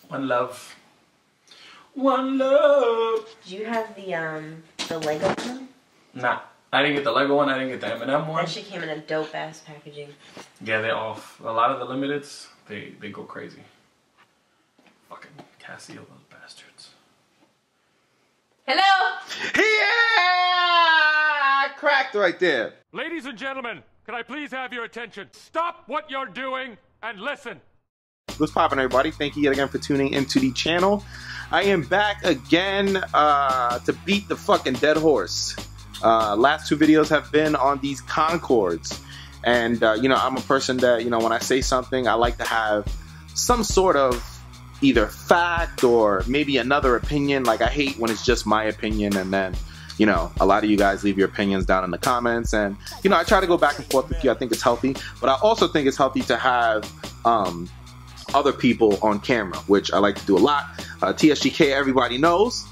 One love. One love. Did you have the Lego one? Nah, I didn't get the Lego one. I didn't get the M&M one. That shit came in a dope ass packaging. Yeah, they're off. A lot of the limiteds, they go crazy. Fucking Casio, those bastards. Hello. Yeah, cracked right there. Ladies and gentlemen, can I please have your attention? Stop what you're doing and listen. What's poppin', everybody? Thank you yet again for tuning into the channel. I am back again to beat the fucking dead horse. Last two videos have been on these Concords. And, you know, I'm a person that, you know, when I say something, I like to have some sort of either fact or maybe another opinion. Like, I hate when it's just my opinion and then, you know, a lot of you guys leave your opinions down in the comments. And, you know, I try to go back and forth with you. I think it's healthy. But I also think it's healthy to have other people on camera, which I like to do a lot. THGK, everybody knows.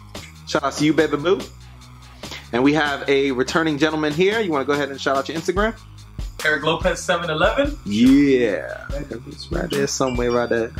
Shout out to you, baby boo. And we have a returning gentleman here. You want to go ahead and shout out your Instagram? Eric Lopez 711. Yeah, it's right there somewhere, right there.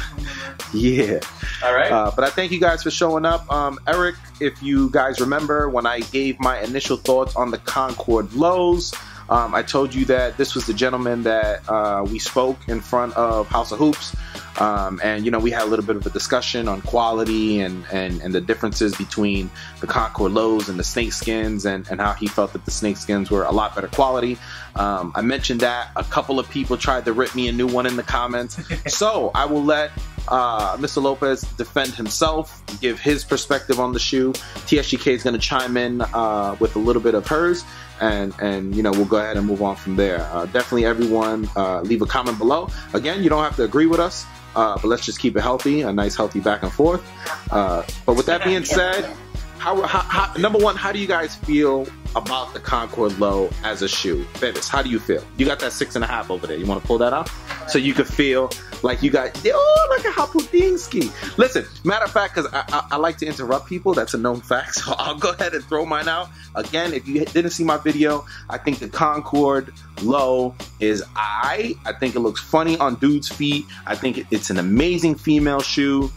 Yeah. All right. But I thank you guys for showing up. Eric, if you guys remember when I gave my initial thoughts on the Concord lows, I told you that this was the gentleman that we spoke in front of House of Hoops. And, you know, we had a little bit of a discussion on quality and the differences between the Concord lows and the snake skins and how he felt that the snake skins were a lot better quality. I mentioned that. A couple of people tried to rip me a new one in the comments. So I will let Mr. Lopez defend himself, give his perspective on the shoe. THGK is going to chime in with a little bit of hers. And you know, we'll go ahead and move on from there. Definitely everyone leave a comment below. Again, you don't have to agree with us, but let's just keep it healthy, a nice healthy back and forth. But with that being said, how number one, how do you guys feel about the Concord low as a shoe? Bevis, how do you feel? You got that 6.5 over there. You want to pull that out? So you could feel like you got, oh, like a Hapudinsky. Listen, matter of fact, because I like to interrupt people, that's a known fact, so I'll go ahead and throw mine out. Again, if you didn't see my video, I think the Concord low is I think it looks funny on dudes' feet. I think it's an amazing female shoe.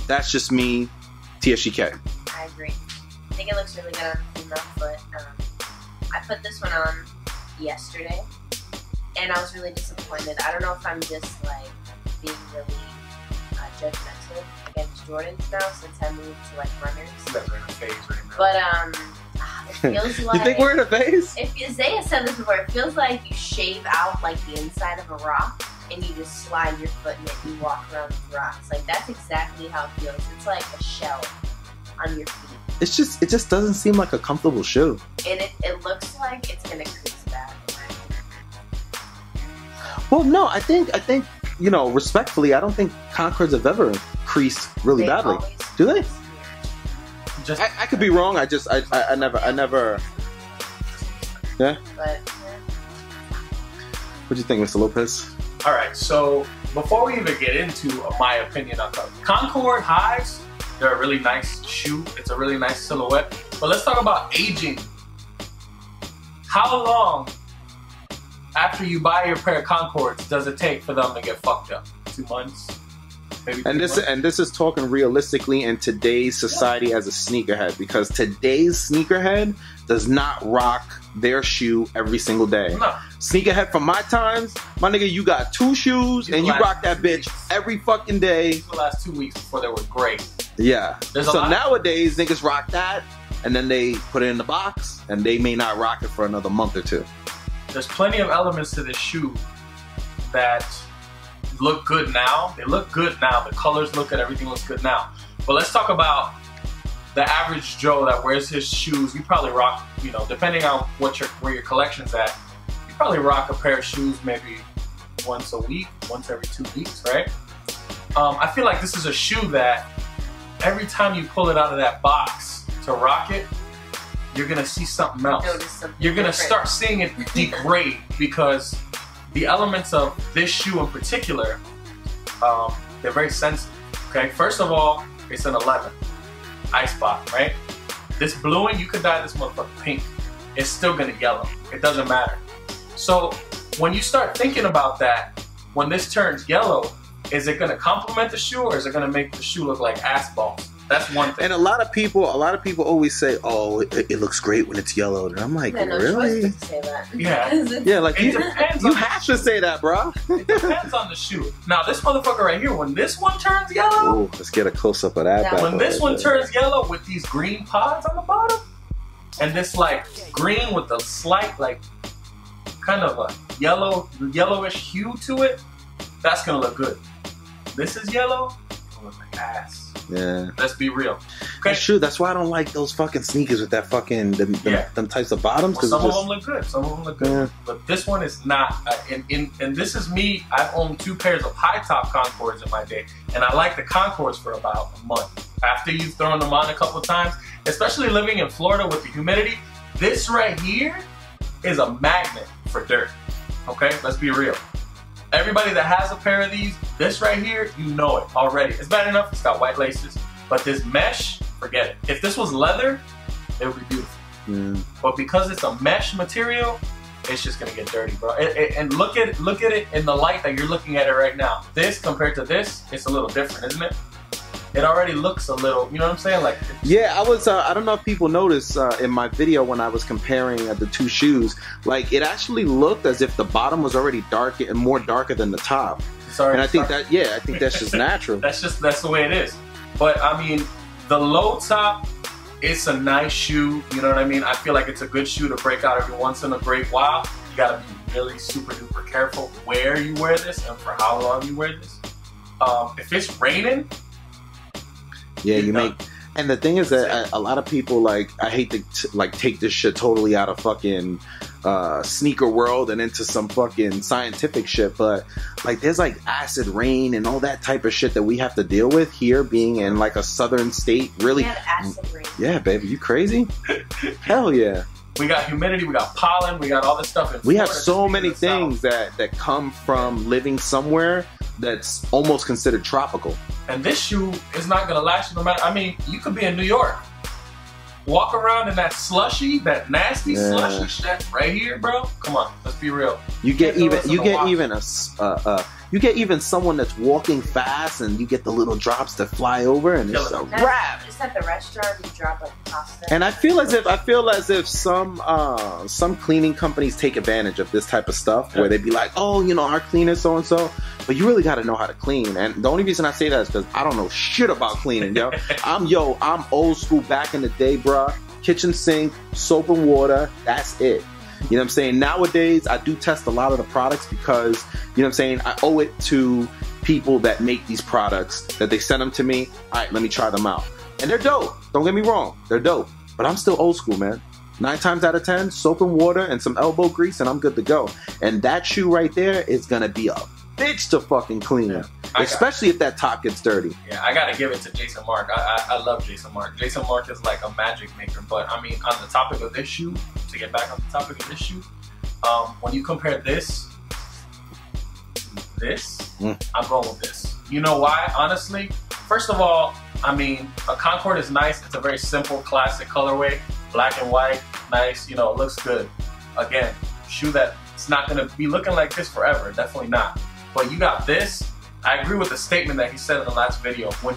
That's just me, THGK. I agree. I think it looks really good on the female foot. I put this one on yesterday, and I was really disappointed. I don't know if I'm just like being really judgmental against Jordans now since I moved to like runners. But it feels like. You think we're in a phase? If Zaya said this before, it feels like you shave out like the inside of a rock and you just slide your foot in it and you walk around with rocks. Like that's exactly how it feels. It's like a shell on your feet. It just doesn't seem like a comfortable shoe. And it looks like it's gonna crease bad. Well, no, I think you know, respectfully, I don't think Concords have ever creased really badly. Do they? Just I could be wrong. I never. Yeah. But What do you think, Mr. Lopez? all right. So before we even get into my opinion on the Concord highs, they're a really nice shoe. It's a really nice silhouette. But let's talk about aging. How long after you buy your pair of Concords does it take for them to get fucked up? 2 months? Maybe 3 months? And this is talking realistically in today's society as a sneakerhead, because today's sneakerhead does not rock their shoe every single day. No. Sneakerhead from my times, my nigga, you got 2 shoes and you rock that bitch every fucking day. The last 2 weeks before they were great. Yeah. There's a So lot. nowadays niggas rock that and then they put it in the box and they may not rock it for another month or 2. There's plenty of elements to this shoe that look good now. They look good now. The colors look good. Everything looks good now. But let's talk about the average Joe that wears his shoes. You probably rock, you know, depending on where your collection's at, you probably rock a pair of shoes maybe once a week, once every 2 weeks, right? I feel like this is a shoe that every time you pull it out of that box to rock it, you're gonna see something else. You're gonna start seeing it degrade because the elements of this shoe in particular, they're very sensitive. Okay, first of all, it's an 11 ice box, right? This bluing, you could dye this motherfucker pink. It's still gonna yellow. It doesn't matter. So when you start thinking about that, when this turns yellow, Is it gonna complement the shoe, or is it gonna make the shoe look like ass balls? That's one thing. And a lot of people always say, "Oh, it looks great when it's yellowed," and I'm like, really? To say that. Yeah, Like it depends. You have to say that, bro. It depends on the shoe. Now, this motherfucker right here, when this one turns yellow, Ooh, let's get a close up of that. Yeah. when this one turns yellow with these green pods on the bottom, and this like green with a slight like kind of a yellowish hue to it, that's gonna look good. This is yellow, it's gonna look like ass. Yeah. Let's be real. Okay. That's true. That's why I don't like those fucking sneakers with that fucking them types of bottoms. Well, some of them look good. Some of them look good. Yeah. But this one is not. And this is me. I've owned 2 pairs of high top Concords in my day, and I like the Concords for about a month. After you've thrown them on a couple of times, especially living in Florida with the humidity, this right here is a magnet for dirt. Okay, let's be real. Everybody that has a pair of these, this right here, you know it already. It's bad enough it's got white laces, but this mesh, forget it. If this was leather, it would be beautiful. But because it's a mesh material, it's just gonna get dirty, bro. And look at it in the light that you're looking at it right now. This compared to this, it's a little different, isn't it? It already looks a little, you know what I'm saying? Like, yeah, I don't know if people noticed in my video when I was comparing the 2 shoes, like it actually looked as if the bottom was already dark and more darker than the top. Sorry, and I think that's just natural. That's the way it is. But I mean, the low top, it's a nice shoe. You know what I mean? I feel like it's a good shoe to break out every once in a great while. You gotta be really super duper careful where you wear this and for how long you wear this. If it's raining, yeah, you make. And the thing is that a lot of people, like, I hate to take this shit totally out of fucking sneaker world and into some fucking scientific shit, but like there's like acid rain and all that type of shit that we have to deal with here, being in like a southern state. Really, we have acid rain. Yeah, baby, you crazy? Hell yeah. We got humidity, we got pollen, we got all this stuff in Florida. We have so many things that come from living somewhere that's almost considered tropical. And this shoe is not gonna last you no matter. I mean, you could be in New York, walk around in that slushy, that nasty slushy shit right here, bro. Come on, let's be real. You get even someone that's walking fast, and you get the little drops that fly over, and it's a wrap. Just at the restaurant, you drop like pasta. And I feel as if some cleaning companies take advantage of this type of stuff, where they be like, oh, you know, our cleaner so and so, but you really got to know how to clean. And the only reason I say that is because I don't know shit about cleaning, yo. I'm old school back in the day, bruh. Kitchen sink, soap and water, that's it. You know what I'm saying? Nowadays, I do test a lot of the products because, you know what I'm saying, I owe it to people that make these products, that they send them to me. All right, let me try them out. And they're dope. Don't get me wrong. They're dope. But I'm still old school, man. 9 times out of 10, soap and water and some elbow grease, and I'm good to go. And that shoe right there is going to be a bitch to fucking clean. Yeah. Especially if that top gets dirty. Yeah, I gotta give it to Jason Mark. I love Jason Mark. Jason Mark is like a magic maker. But I mean, on the topic of this shoe, to get back on the topic of this shoe, when you compare this to this, I'm going with this. You know why? Honestly, first of all, I mean, a Concord is nice. It's a very simple, classic colorway, black and white, nice. You know, it looks good. Again, shoe that it's not gonna be looking like this forever. Definitely not. But you got this. I agree with the statement that he said in the last video. When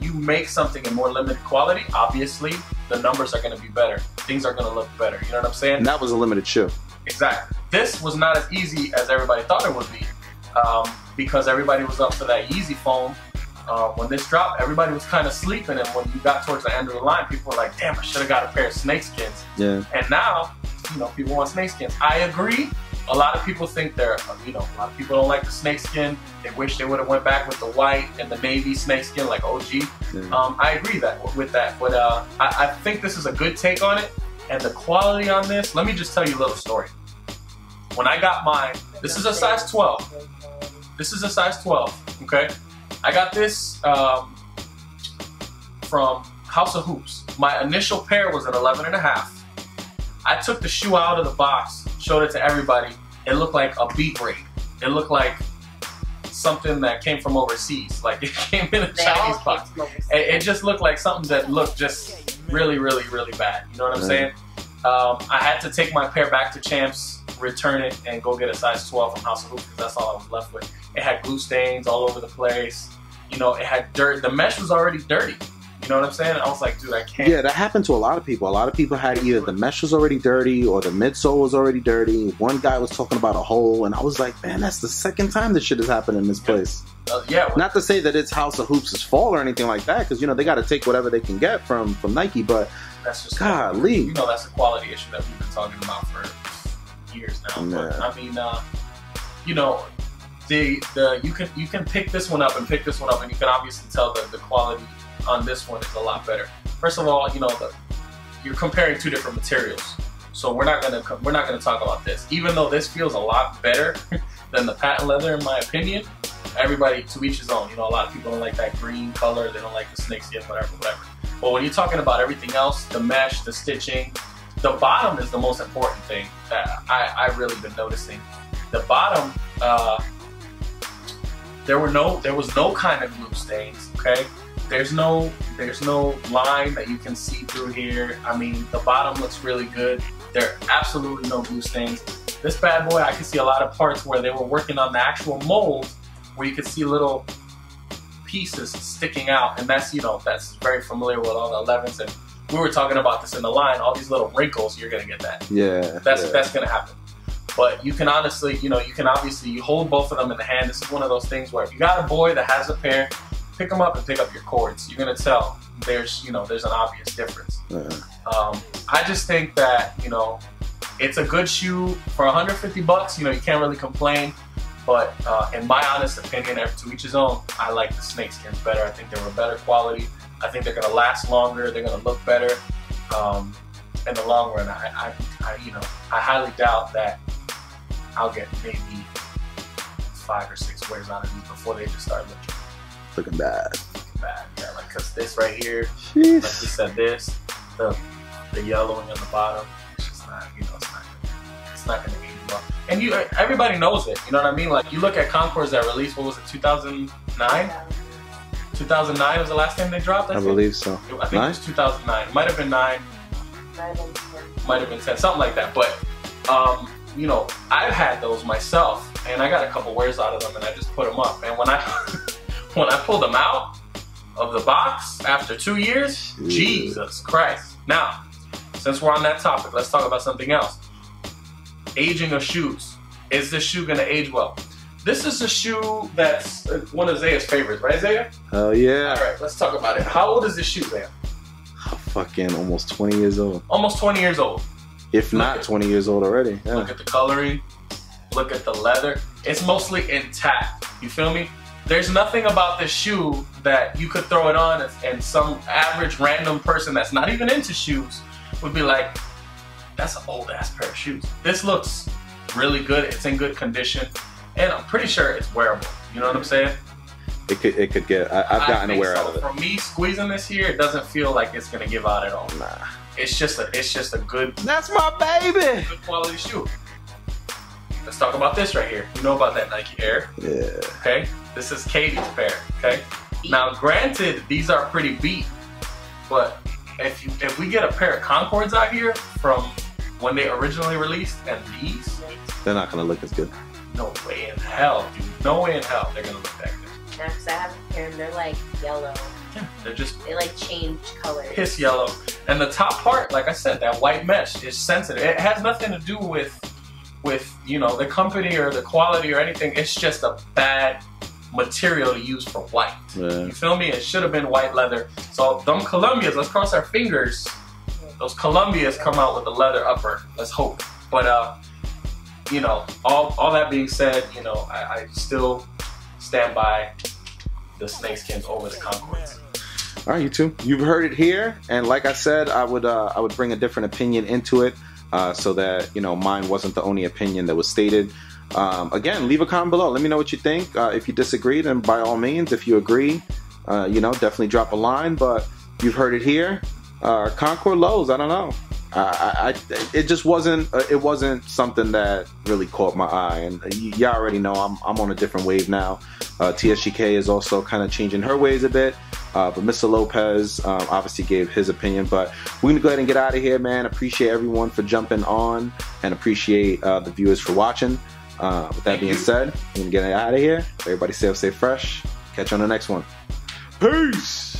you make something in more limited quality, obviously the numbers are going to be better. Things are going to look better. You know what I'm saying? And that was a limited shoe. Exactly. This was not as easy as everybody thought it would be, because everybody was up for that Yeezy foam. When this dropped, everybody was kind of sleeping, and when you got towards the end of the line, people were like, "Damn, I should have got a pair of snakeskins." Yeah. And now, you know, people want snakeskins. I agree. A lot of people think a lot of people don't like the snakeskin. They wish they would have went back with the white and the navy snakeskin like OG. Yeah. I agree with that, but I think this is a good take on it. And the quality on this, let me just tell you a little story. When I got mine, this is a size 12. This is a size 12, okay? I got this from House of Hoops. My initial pair was an 11.5. I took the shoe out of the box, showed it to everybody. It looked like a beat break. It looked like something that came from overseas. Like it came in a Chinese box. It just looked like something that looked just really, really, really bad. You know what I'm saying? I had to take my pair back to Champs, return it, and go get a size 12 from House of Hoops because that's all I was left with. It had glue stains all over the place. You know, it had dirt. The mesh was already dirty. You know what I'm saying? I was like, dude, I can't. Yeah, that happened to a lot of people. A lot of people had either the mesh was already dirty or the midsole was already dirty. One guy was talking about a hole, and I was like, man, that's the second time this shit has happened in this place. Yeah. Not to say that it's House of Hoops' fault or anything like that, because, you know, they got to take whatever they can get from Nike, but that's just golly. You know, that's a quality issue that we've been talking about for years now. Yeah. But, I mean, you know, you can pick this one up and pick this one up, and you can obviously tell that the quality on this one is a lot better. First of all, you know, you're comparing two different materials, so we're not gonna talk about this. Even though this feels a lot better than the patent leather, in my opinion. Everybody to each his own. You know, a lot of people don't like that green color. They don't like the snakeskin, whatever. But when you're talking about everything else, the mesh, the stitching, the bottom is the most important thing that I've really been noticing. The bottom, there was no kind of glue stains. Okay, there's no line that you can see through here. I mean, the bottom looks really good. There are absolutely no glue stains. This bad boy, I can see a lot of parts where they were working on the actual mold, where you can see little pieces sticking out, and that's, you know, that's very familiar with all the 11s, and we were talking about this in the line, all these little wrinkles, you're gonna get that. Yeah. That's gonna happen. But you can honestly, you know, you hold both of them in the hand. This is one of those things where if you got a boy that has a pair, pick them up and pick up your cords. You're gonna tell there's an obvious difference. Yeah. I just think that, you know, it's a good shoe for $150. You know, you can't really complain. But in my honest opinion, to each his own, I like the snakeskins better. I think they were better quality. I think they're gonna last longer. They're gonna look better in the long run. I highly doubt that I'll get maybe 5 or 6 wears out of these before they just start looking bad. Yeah, like, cause this right here, Jeez. like we said, the yellowing on the bottom, it's just not, you know, it's not gonna age well. And everybody knows it, you know what I mean? Like, you look at Concords that released, what was it, 2009? 2009 was the last time they dropped, I believe so. I think it was 2009. It might have been 9. Might have been 10, something like that. But, you know, I've had those myself, and I got a couple wears out of them, and I just put them up. And when I pulled them out of the box after 2 years, Jesus Christ. Now, since we're on that topic, let's talk about something else. Aging of shoes. Is this shoe gonna age well? This is a shoe that's one of Zaya's favorites, right, Zaya? Oh yeah. All right, let's talk about it. How old is this shoe, Zaya? Fucking almost 20 years old. Almost 20 years old. If not 20 years old already. Yeah. Look at the coloring. Look at the leather. It's mostly intact. You feel me? There's nothing about this shoe that you could throw it on and some average random person that's not even into shoes would be like, that's an old ass pair of shoes. This looks really good. It's in good condition, and I'm pretty sure it's wearable. You know what I'm saying? It could get. I've gotten a wear out of it. For me, squeezing this here, it doesn't feel like it's gonna give out at all. Nah. It's just a good. That's my baby. Good quality shoe. Let's talk about this right here. You know about that Nike Air? Yeah. Okay. This is Katie's pair. Okay. Now, granted, these are pretty beat, but if we get a pair of Concords out here from when they originally released and these, they're not gonna look as good. No way in hell, dude. No way in hell they're gonna look that good. Yeah, because I have a pair and they're like yellow. Yeah, they like change colors. Piss yellow. And the top part, like I said, that white mesh is sensitive. It has nothing to do with you know, the company or the quality or anything. It's just a bad material to use for white. Yeah. You feel me? It should have been white leather. So them Columbias, let's cross our fingers. Those Columbias come out with the leather upper. Let's hope. But you know, all that being said, you know, I still stand by the snakeskins over the Concords. All right, you two, you've heard it here, and like I said, I would bring a different opinion into it, so that, you know, mine wasn't the only opinion that was stated. Again, leave a comment below. Let me know what you think. If you disagree, then by all means. If you agree, you know, definitely drop a line. But you've heard it here. Concord lows, I don't know. It just wasn't. It wasn't something that really caught my eye. And y'all already know I'm on a different wave now. THCZAYA is also kind of changing her ways a bit. But Mr. Lopez obviously gave his opinion. But we're gonna go ahead and get out of here, man. Appreciate everyone for jumping on, and appreciate the viewers for watching. With that being said, we're gonna get out of here. Everybody stay fresh. Catch you on the next one. Peace.